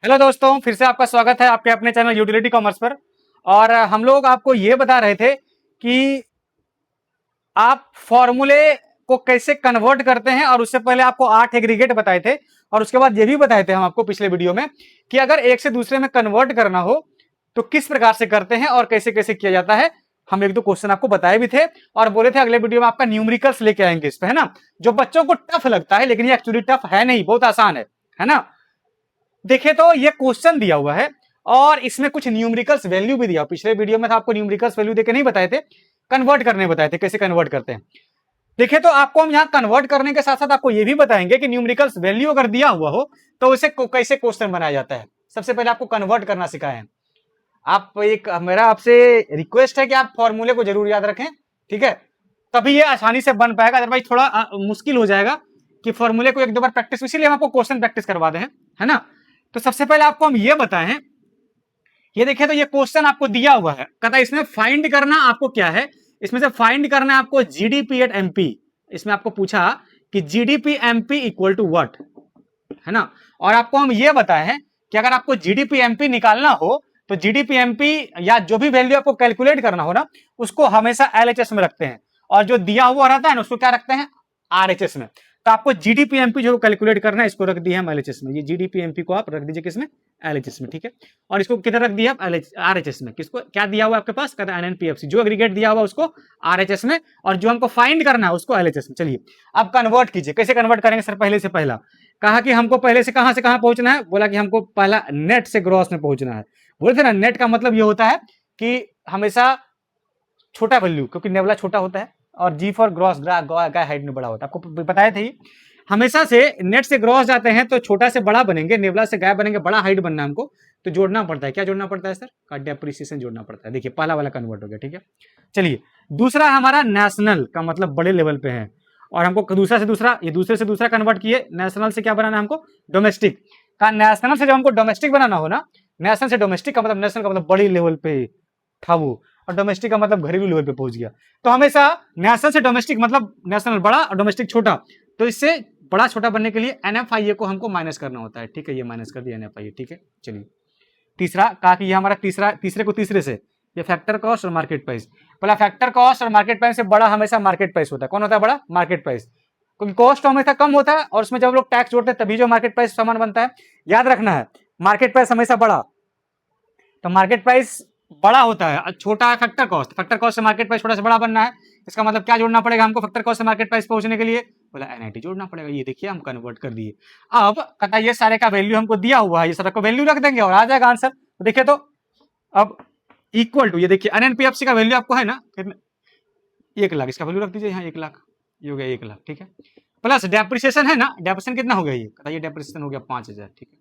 Hello दोस्तों, फिर से आपका स्वागत है आपके अपने चैनल यूटिलिटी कॉमर्स पर। और हम लोग आपको ये बता रहे थे कि आप फॉर्मूले को कैसे कन्वर्ट करते हैं, और उससे पहले आपको 8 एग्रीगेट बताए थे, और उसके बाद ये भी बताए थे हम आपको पिछले वीडियो में कि अगर एक से दूसरे में कन्वर्ट करना हो तो किस प्रकार से करते हैं और कैसे कैसे किया जाता है। हम एक दो क्वेश्चन आपको बताए भी थे और बोले थे अगले वीडियो में आपका न्यूमेरिकल्स लेके आएंगे इस पे, है ना। जो बच्चों को टफ लगता है, लेकिन ये एक्चुअली टफ है नहीं, बहुत आसान है ना। देखे तो ये क्वेश्चन दिया हुआ है और इसमें कुछ न्यूमेरिकल्स वैल्यू भी दिया। पिछले वीडियो में था आपको न्यूमेरिकल्स वैल्यू देके नहीं बताए थे, कन्वर्ट करने बताए थे, कैसे कन्वर्ट करते हैं। देखिए तो आपको हम यहां कन्वर्ट करने के साथ साथ आपको यह भी बताएंगे कि न्यूमेरिकल्स वैल्यू अगर दिया हुआ हो तो उसे कैसे क्वेश्चन बनाया जाता है। सबसे पहले आपको कन्वर्ट करना सिखाएं। आप एक मेरा आपसे रिक्वेस्ट है कि आप फॉर्मूले को जरूर याद रखें, ठीक है, तभी ये आसानी से बन पाएगा। अदरवाइज थोड़ा मुश्किल हो जाएगा कि फॉर्मूले को एक दो बार प्रैक्टिस, इसीलिए हम आपको क्वेश्चन प्रैक्टिस करवा दे, है ना। तो सबसे पहले आपको हम ये बताएं, ये देखिए तो ये क्वेश्चन आपको दिया हुआ है, कहता है इसमें फाइंड करना आपको क्या है, इसमें से फाइंड करना है आपको जीडीपी एट एमपी। इसमें आपको पूछा कि GDP MP equal to what, है ना। और आपको हम ये बताए हैं कि अगर आपको जीडीपी एमपी निकालना हो तो जीडीपी एमपी या जो भी वैल्यू आपको कैलकुलेट करना हो ना, उसको हमेशा एलएचएस में रखते हैं, और जो दिया हुआ रहता है ना उसको क्या रखते हैं, आरएचएस में। तो आपको जीडीपी एमपी जो कैलकुलेट करना है इसको रख दिया हम एलएचएस में। ये जीडीपी एमपी को आप रख दीजिए किसमें, एलएचएस में, ठीक है। और इसको किधर रख दिया आप, आरएचएस में। किसको क्या दिया हुआ आपके पास, कहता है एनएनपीएफसी, जो एग्रीगेट दिया हुआ उसको आरएचएस में, और जो हमको फाइंड करना है उसको एलएचएस में। चलिए अब कन्वर्ट कीजिए, कैसे कन्वर्ट करेंगे सर। पहले से पहला कहा कि हमको पहले से कहां पहुंचना है, बोला कि हमको पहला नेट से ग्रॉस में पहुंचना है। बोले थे ना, नेट का मतलब ये होता है कि हमेशा छोटा वैल्यू, क्योंकि नेवला छोटा होता है और जी फॉर ग्रॉस गाय हाइट में बड़ा होता है, आपको बताया था। हमेशा से नेट से ग्रॉस जाते हैं तो छोटा से बड़ा बनेंगे, नेवला से गाय बनेंगे, बड़ा हाइट बनना है हमको, तो जोड़ना पड़ता है। क्या जोड़ना पड़ता है सर, का डेप्रिसिएशन जोड़ना पड़ता है। देखिए पहला वाला कन्वर्ट हो गया, ठीक है। चलिए दूसरा हमारा नेशनल का मतलब बड़े लेवल पे है, और हमको दूसरा से दूसरा, ये दूसरे से दूसरा कन्वर्ट किए। नेशनल से क्या बनाना है हमको, डोमेस्टिक का। नेशनल से जब हमको डोमेस्टिक बनाना हो ना, नेशनल से डोमेस्टिक का मतलब, नेशनल का मतलब बड़ी लेवल पे था वो, और डोमेस्टिक का मतलब घरेलू लेवल पे पहुंच गया। तो हमेशा नेशनल से डोमेस्टिक मतलब नेशनल बड़ा और डोमेस्टिक छोटा, तो इससे बड़ा छोटा बनने के लिए एनएफआईए को हमको माइनस करना होता है, ठीक है। ये माइनस कर दिया एनएफआईए, ठीक है। चलिए तीसरा कहा कि ये हमारा तीसरे को तीसरे से, ये फैक्टर कॉस्ट और मार्केट प्राइस। पहला फैक्टर कॉस्ट और मार्केट प्राइस से बड़ा हमेशा मार्केट प्राइस होता है। कौन होता है बड़ा, मार्केट प्राइस, क्योंकि कॉस्ट हमेशा कम होता है और उसमें जब लोग टैक्स जोड़ते हैं तभी जो मार्केट प्राइस सामान बनता है। याद रखना है, मार्केट प्राइस हमेशा बड़ा, तो मार्केट प्राइस बड़ा होता है, छोटा है फैक्टर कॉस्ट। फैक्टर कॉस्ट से मार्केट प्राइस छोटा से बड़ा बनना है, इसका मतलब क्या जोड़ना पड़ेगा हमको फैक्टर कॉस्ट से मार्केट प्राइस पहुंचने के लिए, बोला एनआईटी जोड़ना पड़ेगा। ये देखिए हम कन्वर्ट कर दिए। अब कहता ये सारे का वैल्यू हमको दिया हुआ है, ये सारा को वैल्यू रख देंगे और आ जाएगा आंसर। तो देखिए तो अब इक्वल टू, ये देखिए एनएनपीएफसी का वैल्यू आपको है ना 1 लाख, इसका वैल्यू रख दीजिए यहाँ 1 लाख, ये हो गया 1 लाख, ठीक है। प्लस डेप्रिसिएशन है ना, डेप्रिसिएशन कितना हो गया, ये बताइए, डेप्रिसिएशन हो गया 5,000, ठीक है।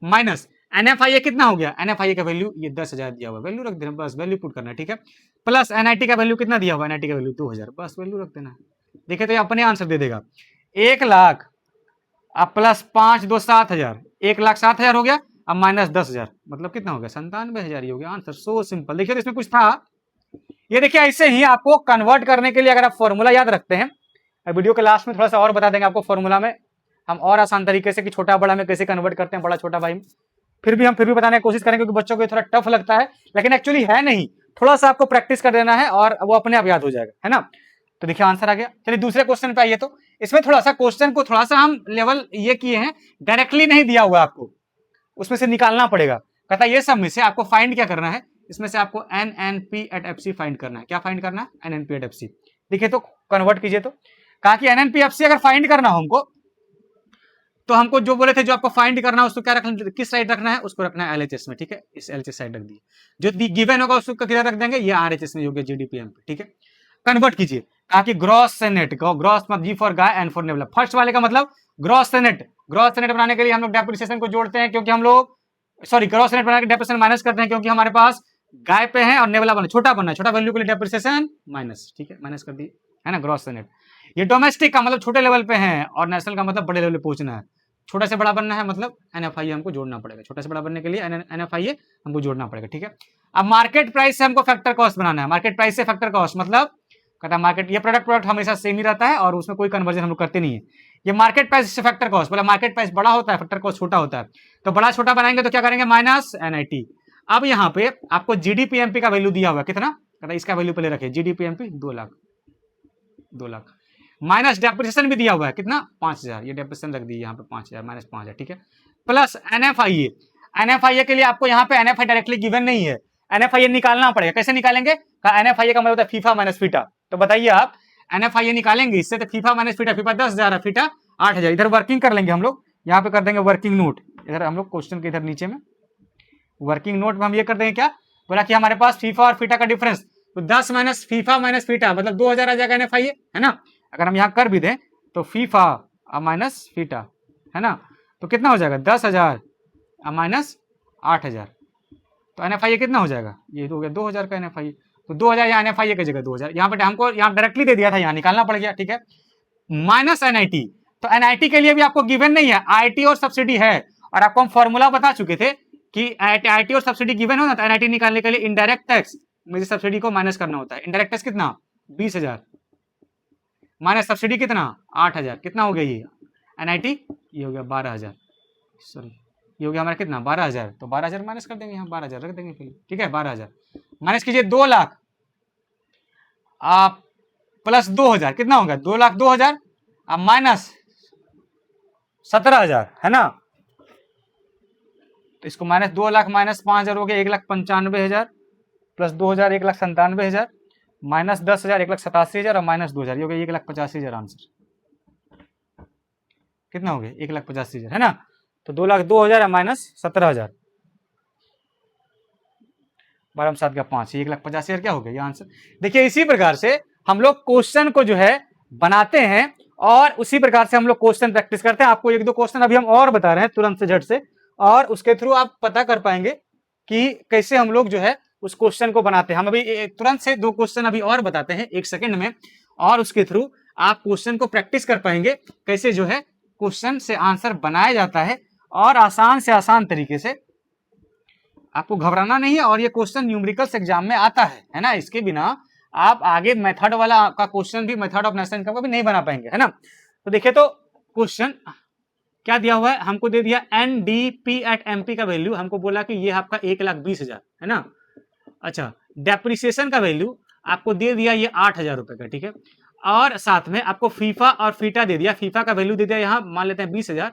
माइनस एनएफआईए कितना हो गया, एनएफआईए का वैल्यू ये 10,000 दिया हुआ, वैल्यू रख देना, बस वैल्यू पुट करना है, ठीक है। प्लस एनआईटी का वैल्यू कितना दिया हुआ, एनआईटी का वैल्यू 2,000, बस वैल्यू रख देना है। देखिए तो ये अपने आंसर दे देगा 1 लाख, अब प्लस 5 2 7,000, 1,07,000 हो गया। अब माइनस 10,000 मतलब कितना हो गया, 97,000 ही हो गया आंसर। So simple. देखिए तो इसमें कुछ था, ये देखिए ऐसे ही आपको कन्वर्ट करने के लिए अगर आप फॉर्मूला याद रखते हैं, वीडियो के लास्ट में थोड़ा सा और बता देंगे आपको फॉर्मूला में हम और आसान तरीके से कि छोटा बड़ा में कैसे कन्वर्ट करते हैं, बड़ा छोटा भाई। फिर भी बताने की कोशिश करेंगे, क्योंकि बच्चों को थोड़ा टफ लगता है, लेकिन एक्चुअली है नहीं, थोड़ा सा आपको प्रैक्टिस कर देना है और वो अपने आप याद हो जाएगा, है ना। तो देखिए आंसर आ गया। चलिए दूसरे क्वेश्चन पे आइए। तो इसमें थोड़ा सा क्वेश्चन को थोड़ा सा हम लेवल ये किए हैं, डायरेक्टली नहीं दिया हुआ आपको, उसमें से निकालना पड़ेगा। कहता है ये सब में से आपको फाइंड क्या करना है, इसमें से आपको एनएनपी एट एफसी फाइंड करना है। क्या फाइंड करना है, एनएनपी एट एफसी। देखिए तो कन्वर्ट कीजिए। तो कहा कि एनएनपी एफसी अगर फाइंड करना हो हमको, तो हमको जो बोले थे जो आपको फाइंड करना है उसको क्या रखना, किस साइड रखना है, उसको रखना है एलएचएस में, ठीक है। इस एलएचएस साइड रख दिए, जो गिवन होगा उसको किधर रख देंगे, ये आरएचएस में, योग्य जीडीपीएम पे, ठीक है। कन्वर्ट कीजिए। कहा कि ग्रॉस से नेट, ग्रॉस मतलब जी फॉर गाय, एन फॉर नेवला। फर्स्ट वाले का मतलब ग्रॉस से नेट, ग्रॉस से नेट बनाने के लिए हम लोग डेप्रिसिएशन को जोड़ते हैं, क्योंकि हम लोग सॉरी ग्रॉस से नेट बना के डेप्रिसिएशन माइनस करते हैं, क्योंकि हमारे पास गाय पे है और नेवला बना छोटा बनना है, छोटा वैल्यू के लिए डेप्रिसिएशन माइनस, ठीक है, माइनस कर दिए, है ना। ग्रॉस से नेट, ये डोमेस्टिक का मतलब छोटे लेवल पे है, और नेशनल का मतलब बड़े लेवल पे पहुंचना है। छोटा से बड़ा बनना है मतलब एनएफआईए हमको जोड़ना पड़ेगा, छोटा से बड़ा बनने के लिए एनएफआईए हमको जोड़ना पड़ेगा, ठीक है। अब मार्केट प्राइस से हमको फैक्टर कॉस्ट बनाना है, मार्केट प्राइस से फैक्टर कॉस्ट मतलब कहता है मार्केट, ये प्रोडक्ट हमेशा सेम ही रहता है और उसमें कोई कन्वर्जन हम लोग करते नहीं है। ये मार्केट प्राइस से फैक्टर कॉस्ट, बोला मार्केट प्राइस बड़ा होता है, फैक्टर कॉस्ट छोटा होता है, तो बड़ा छोटा बनाएंगे तो क्या करेंगे, माइनस NIT। अब यहाँ पे आपको GDP-MP का वैल्यू दिया हुआ है कितना, कहता इसका वैल्यू पहले रखे, GDP-MP 2 lakh, 2 lakh, minus depreciation भी दिया हुआ है कितना, 5000, ये डेप्रिसिएशन रख दी यहाँ पे 5000, माइनस 5000, ठीक है, प्लस NFIA। NFIA के लिए आपको यहाँ पे NFI डायरेक्टली गिवन नहीं है, NFIA निकालना पड़ेगा। कैसे निकालेंगे, NFIA का मतलब होता है फीफा माइनस फीटा। तो बताइए आप NFIA निकालेंगे इससे, तो फीफा माइनस फीटा, फीफा 10,000 है, फीटा 8,000। इधर वर्किंग कर लेंगे हम लोग, यहाँ पे कर देंगे वर्किंग नोट, इधर हम लोग क्वेश्चन के इधर नीचे में वर्किंग नोट में हम ये कर देंगे क्या, बोला कि हमारे पास फीफा और फीटा का डिफरेंस, तो 10 माइनस फीफा माइनस फीटा मतलब 2000 आ जाएगा NFIA, है ना। अगर हम यहाँ कर भी दें तो फीफा माइनस फीटा, है ना, तो कितना हो जाएगा 10,000 माइनस 8,000, तो NFIA कितना हो जाएगा, ये हो गया 2000 का NFIA। तो 2000 यहाँ NFIA की जगह 2000, यहाँ पे हमको यहाँ डायरेक्टली दे दिया था, यहाँ निकालना पड़ गया, ठीक है। माइनस NIT, तो NIT के लिए भी आपको गिवन नहीं है, IT और सब्सिडी है, और आपको हम फॉर्मूला बता चुके थे कि IT और सब्सिडी गिवन हो ना, तो NIT निकालने के लिए इनडायरेक्ट टैक्स में सब्सिडी को माइनस करना होता है। इनडायरेक्ट टैक्स कितना 20,000 माइनस सब्सिडी कितना 8,000, कितना हो गया ये NIT, ये हो गया 12,000, सॉरी ये हो गया हमारा कितना 12,000, तो 12,000 माइनस कर देंगे, यहाँ 12,000 रख देंगे पहले, ठीक है। 12,000 माइनस कीजिए 2 लाख आप प्लस 2,000, कितना होगा 2 लाख 2,000 अब माइनस 17,000, है ना। तो इसको माइनस 2 लाख माइनस 5,000 हो गया 1,95,000 प्लस 2,000 1,97,000 माइनस 10,000 1,87,000 और माइनस 2,000, ये हो गया 1,85,000 आंसर। कितना हो गया 1,85,000, है ना। तो 2 लाख 2,000 माइनस 17,000, 12 7 का 5, 1,85,000 क्या हो गया ये आंसर। देखिए इसी प्रकार से हम लोग क्वेश्चन को जो है बनाते हैं और उसी प्रकार से हम लोग क्वेश्चन प्रैक्टिस करते हैं। आपको एक दो क्वेश्चन अभी हम और बता रहे हैं तुरंत से झट से, और उसके थ्रू आप पता कर पाएंगे कि कैसे हम लोग जो है उस क्वेश्चन को बनाते हैं। हम अभी तुरंत से 2 क्वेश्चन अभी और बताते हैं 1 सेकंड में, और उसके थ्रू आप क्वेश्चन को प्रैक्टिस कर पाएंगे कैसे जो है क्वेश्चन से आंसर बनाया जाता है, और आसान से आसान तरीके से। आपको घबराना नहीं है, और ये क्वेश्चन न्यूमेरिकल्स एग्जाम में आता है ना। इसके बिना आप आगे मेथड वाला का क्वेश्चन भी, मेथड ऑफ नेशनल इनकम का भी नहीं बना पाएंगे, है ना। तो देखिए तो क्वेश्चन क्या दिया हुआ है, हमको दे दिया NDP एट MP का वैल्यू, हमको बोला कि ये आपका 1,20,000 है ना। अच्छा, डेप्रिसिएशन का वैल्यू आपको दे दिया ये 8,000 रुपए का, ठीक है। और साथ में आपको फीफा और फीटा दे दिया, फीफा का वैल्यू दे दिया यहाँ मान लेते हैं 20,000,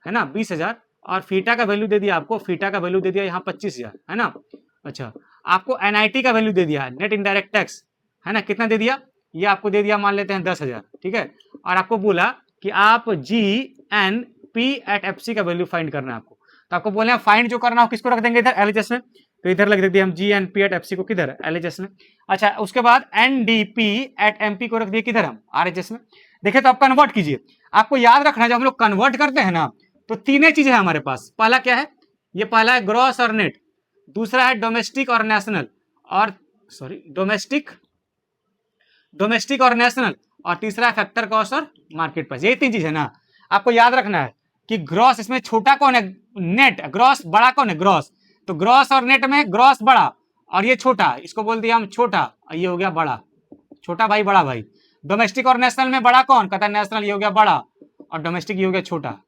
है ना 20,000, और फीटा का वैल्यू दे दिया आपको, फीटा का वैल्यू दे दिया यहाँ 25,000, है ना। अच्छा, आपको NIT का वैल्यू दे दिया, नेट इनडायरेक्ट टैक्स, है ना, कितना दे दिया, ये आपको दे दिया मान लेते हैं 10,000, ठीक है। और आपको बोला कि आप GNP एट FC का वैल्यू फाइंड करना है आपको, तो आपको बोले फाइंड जो करना हो किसको रख देंगे इधर LHS में, तो इधर लग देते हैं हम GNP एट FC को किधर LHS में। अच्छा, उसके बाद NDP एट MP को रख दिए किधर हम RHS में। देखिए तो आप कन्वर्ट कीजिए, आपको याद रखना जब हम लोग कन्वर्ट करते हैं ना तो 3 चीजें हैं हमारे पास। पहला क्या है, ये पहला है ग्रॉस और नेट, दूसरा है डोमेस्टिक और नेशनल, और सॉरी डोमेस्टिक और नेशनल, और तीसरा है फैक्टर कॉस्ट और मार्केट प्राइस। ये 3 चीज है ना, आपको याद रखना है कि ग्रॉस इसमें छोटा कौन है, नेट, ग्रॉस बड़ा कौन है ग्रॉस, तो ग्रॉस और नेट में ग्रॉस बड़ा और ये छोटा, इसको बोल दिया हम छोटा और ये हो गया बड़ा, छोटा भाई बड़ा भाई। डोमेस्टिक और नेशनल में बड़ा कौन, कहता है नेशनल, ये हो गया बड़ा, और डोमेस्टिक ये हो गया छोटा,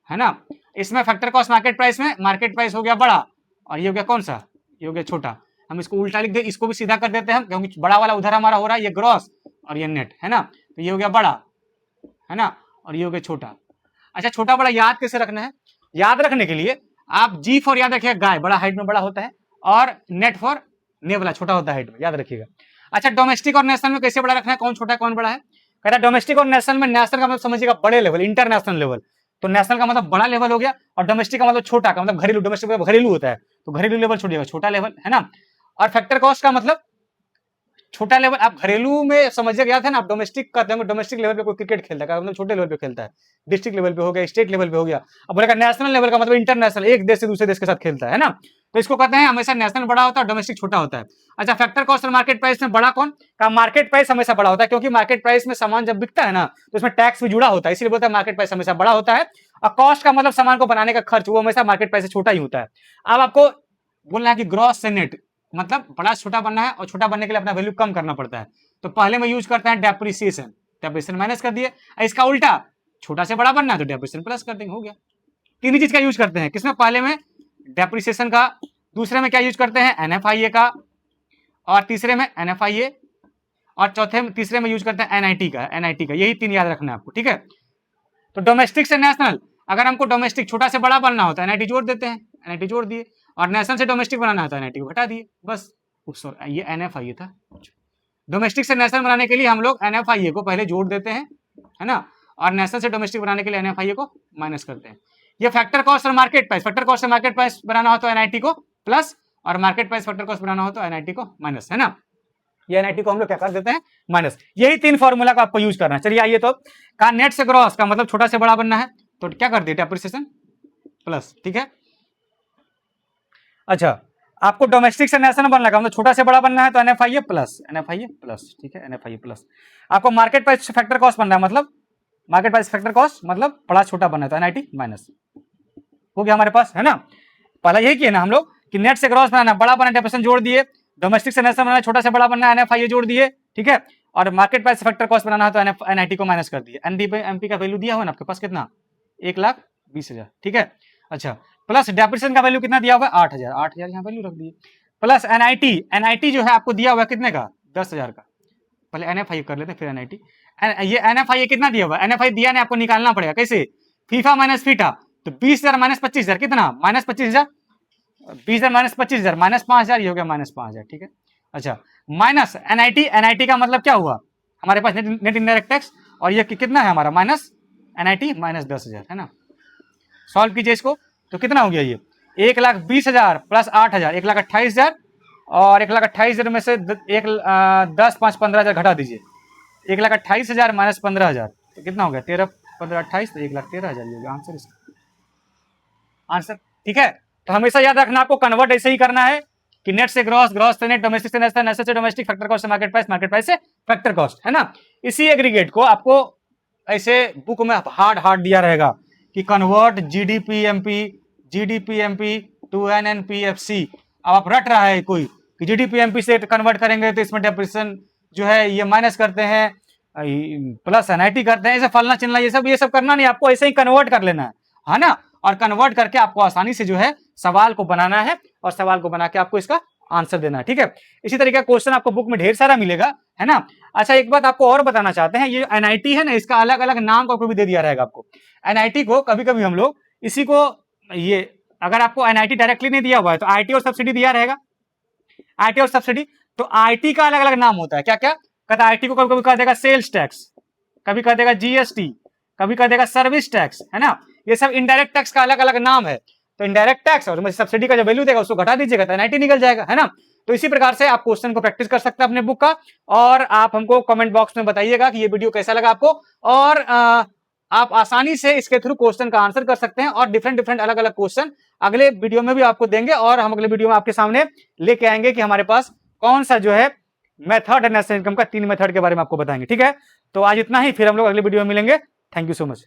है ना। इसमें फैक्टर कॉस्ट मार्केट प्राइस में मार्केट प्राइस हो गया बड़ा और ये हो गया कौन सा, ये हो गया छोटा। हम इसको उल्टा लिख दे, इसको भी सीधा कर देते हैं क्योंकि बड़ा वाला उधर हमारा हो रहा है, ये ग्रॉस और ये नेट, है ना। तो ये हो गया बड़ा, है ना, और ये हो गया छोटा। अच्छा, छोटा बड़ा याद कैसे रखना है, याद रखने के लिए आप G फॉर याद रखिएगा, गाय बड़ा हाइट में बड़ा होता है, और नेट फॉर नेवला छोटा होता है हाइट में, याद रखिएगा। अच्छा, डोमेस्टिक और नेशनल में कैसे बड़ा रखना है, कौन छोटा है कौन बड़ा है, कहता है डोमेस्टिक और नेशनल में, नेशनल का मतलब समझिएगा बड़े लेवल, इंटरनेशनल लेवल, तो नेशनल का मतलब बड़ा लेवल हो गया, और डोमेस्टिक का मतलब छोटा का मतलब घरेलू, डोमेस्टिक मतलब घरेलू होता है, तो घरेलू लेवल छोड़िएगा, छोटा लेवल, है ना। और फैक्टर कॉस्ट का मतलब छोटा लेवल, आप घरेलू में समझिएगा, याद है ना, आप डोमेस्टिक करते हैं, डोमेस्टिक लेवल पे कोई क्रिकेट खेलता है मतलब छोटे लेवल पे खेलता है, डिस्ट्रिक्ट लेवल पे हो गया, स्टेट लेवल पे हो गया। अब बोलेगा नेशनल लेवल का मतलब इंटरनेशनल, एक देश से दूसरे देश के साथ खेलता है ना, तो इसको कहते हैं हमेशा नेशनल बड़ा होता है, डोमेस्टिक छोटा होता है। अच्छा, फैक्टर कॉस्ट और मार्केट प्राइस में बड़ा कौन का, मार्केट प्राइस हमेशा बड़ा होता है, क्योंकि मार्केट प्राइस में सामान जब बिकता है ना तो उसमें टैक्स भी जुड़ा होता है, इसलिए बोलता है मार्केट प्राइस हमेशा बड़ा होता है। और कॉस्ट का मतलब सामान को बनाने का खर्च, वो हमेशा मार्केट प्राइस से छोटा ही होता है। अब आपको बोलना है कि ग्रॉस से नेट मतलब बड़ा छोटा बनना है, और छोटा बनने के लिए अपना वैल्यू कम करना पड़ता है, तो पहले में यूज करते हैं डेप्रिसिएशन, डेप्रिसिएशन माइनस कर दिए। इसका उल्टा छोटा से बड़ा बनना है तो डेप्रिसिएशन प्लस कर देंगे, हो गया। तीन ही चीज का यूज करते हैं, किसमें? पहले में डेप्रिसिएशन का, दूसरे में क्या यूज करते हैं? NFIA का, और तीसरे में NFIA, और चौथे में तीसरे में यूज करते हैं NIT का। यही तीन याद रखना है आपको, ठीक है। तो डोमेस्टिक से नेशनल, अगर हमको डोमेस्टिक छोटा से बड़ा बनना होता है NIT जोड़ देते हैं, NIT जोड़ दिए, और नेशनल से डोमेस्टिक बनाना होता है NIT को हटा दिए, बस। ये NFIA था। डोमेस्टिक से नेशनल बनाने के लिए हम लोग NFIA को पहले जोड़ देते हैं, है ना, और नेशनल से डोमेस्टिक बनाने के लिए NFIA को माइनस करते हैं। ये फैक्टर कॉस्ट और मार्केट प्राइस, फैक्टर कॉस्ट और मार्केट प्राइस बनाना हो तो NIT को प्लस, और मार्केट प्राइस फैक्टर कॉस्ट बनाना हो तो NIT को माइनस, है ना। ये NIT को हम लोग क्या कर देते हैं? माइनस। यही तीन फॉर्मूला का आपको यूज करना है। चलिए आइए, तो कहा नेट से ग्रॉस का मतलब छोटा से बड़ा बनना है, तो क्या कर दिए? डेप्रिसिएशन प्लस, ठीक है। अच्छा, आपको डोमेस्टिक से नेशनल बनना का मतलब छोटा से बड़ा बनना है तो NFIA प्लस, ठीक है, NFIA प्लस। आपको मार्केट प्राइस फैक्टर कॉस्ट बनना है, मतलब मार्केट प्राइस फैक्टर कॉस्ट मतलब बड़ा छोटा बनना है तो NIT माइनस, हो गया हमारे पास, है ना। पहला यही किया ना हम लोग कि नेट से ग्रॉस बनाना, बड़ा बनना डेप्रिसिएशन जोड़ दिए, डोमेस्टिक से नेशनल बनाना, छोटा से बड़ा बनना NFIA जोड़ दिए, ठीक है, और मार्केट प्राइस फैक्टर कॉस्ट बनाना है तो NIT को माइनस कर दिए। NDP का वैल्यू दिया हुआ ना आपके पास, कितना? 1,20,000, ठीक है। अच्छा, प्लस डेप्रिसिएशन का वैल्यू कितना दिया हुआ है? 8,000 यहाँ वैल्यू रख दिए, प्लस NIT जो है आपको दिया हुआ है कितने का? 10,000 का। पहले NFIA कर लेते हैं फिर NIT। ये NFIA कितना दिया हुआ है? NFIA दिया नहीं, आपको निकालना पड़ेगा। कैसे? फीफा माइनस फीटा, तो 20,000 माइनस 25,000 कितना? माइनस 25,000। 20,000 माइनस 25,000 माइनस 5,000, ये हो गया माइनस 5,000, ठीक है। अच्छा, माइनस NIT का मतलब क्या हुआ हमारे पास? नेट इनडायरेक्ट टैक्स, और ये कितना है हमारा? माइनस NIT माइनस 10,000, है ना। सॉल्व कीजिए इसको, तो कितना हो गया? ये 1,20,000 प्लस 8,000, 1,28,000, और 1,28,000 में से 10, 5, 15,000 घटा दीजिए। 1,28,000 माइनस 15,000 तो कितना हो गया? 13, 15, 28, तो 1,13,000 हो गया आंसर इसका, आंसर, ठीक है। तो हमेशा याद रखना, आपको कन्वर्ट ऐसे ही करना है कि नेट से ग्रॉस, ग्रॉस से नेट, डोमेस्टिक से नेशनल, नेशनल से डोमेस्टिक, फैक्टर कॉस्ट से मार्केट प्राइस, मार्केट प्राइस से फैक्टर कॉस्ट, है ना। इसी एग्रीगेट को आपको ऐसे बुक में हार्ड दिया रहेगा कि कन्वर्ट GDPMP टू NNPFC। अब आप रट रहा है कोई कि GDPMP से कन्वर्ट करेंगे तो इसमें डेप्रिसिएशन जो है ये माइनस करते हैं, प्लस NIT करते हैं, ऐसे फलना चिलना, ये सब करना नहीं, आपको ऐसे ही कन्वर्ट कर लेना है ना। और कन्वर्ट करके आपको आसानी से जो है सवाल को बनाना है, और सवाल को बना के आपको इसका आंसर देना है, ठीक है। इसी तरीके का क्वेश्चन आपको बुक में ढेर सारा मिलेगा, है ना। अच्छा, एक बात आपको और बताना चाहते हैं, ये NIT है ना, इसका अलग अलग नाम को भी दे दिया रहेगा आपको। NIT को कभी कभी हम लोग इसी को, ये अगर आपको NIT डायरेक्टली नहीं दिया हुआ है तो IT और सब्सिडी दिया रहेगा, IT और सब्सिडी। तो IT का अलग अलग नाम होता है, क्या क्या कहता है? IT को कभी कभी कह देगा सेल्स टैक्स, कभी कह देगा GST, कभी कह देगा सर्विस टैक्स, है ना। ये सब इनडायरेक्ट टैक्स का अलग अलग नाम है। तो इनडायरेक्ट टैक्स और सब्सिडी का जो वैल्यू देगा उसको घटा दीजिएगा तो NIT निकल जाएगा, है ना। तो इसी प्रकार से आप क्वेश्चन को प्रैक्टिस कर सकते हैं अपने बुक का, और आप हमको कमेंट बॉक्स में बताइएगा कि ये वीडियो कैसा लगा आपको, और आप आसानी से इसके थ्रू क्वेश्चन का आंसर कर सकते हैं। और डिफरेंट अलग अलग क्वेश्चन अगले वीडियो में भी आपको देंगे, और हम अगले वीडियो में आपके सामने लेके आएंगे कि हमारे पास कौन सा जो है मेथड है नेशनल इनकम का, 3 मेथड के बारे में आपको बताएंगे, ठीक है। तो आज इतना ही, फिर हम लोग अगले वीडियो में मिलेंगे। Thank you so much.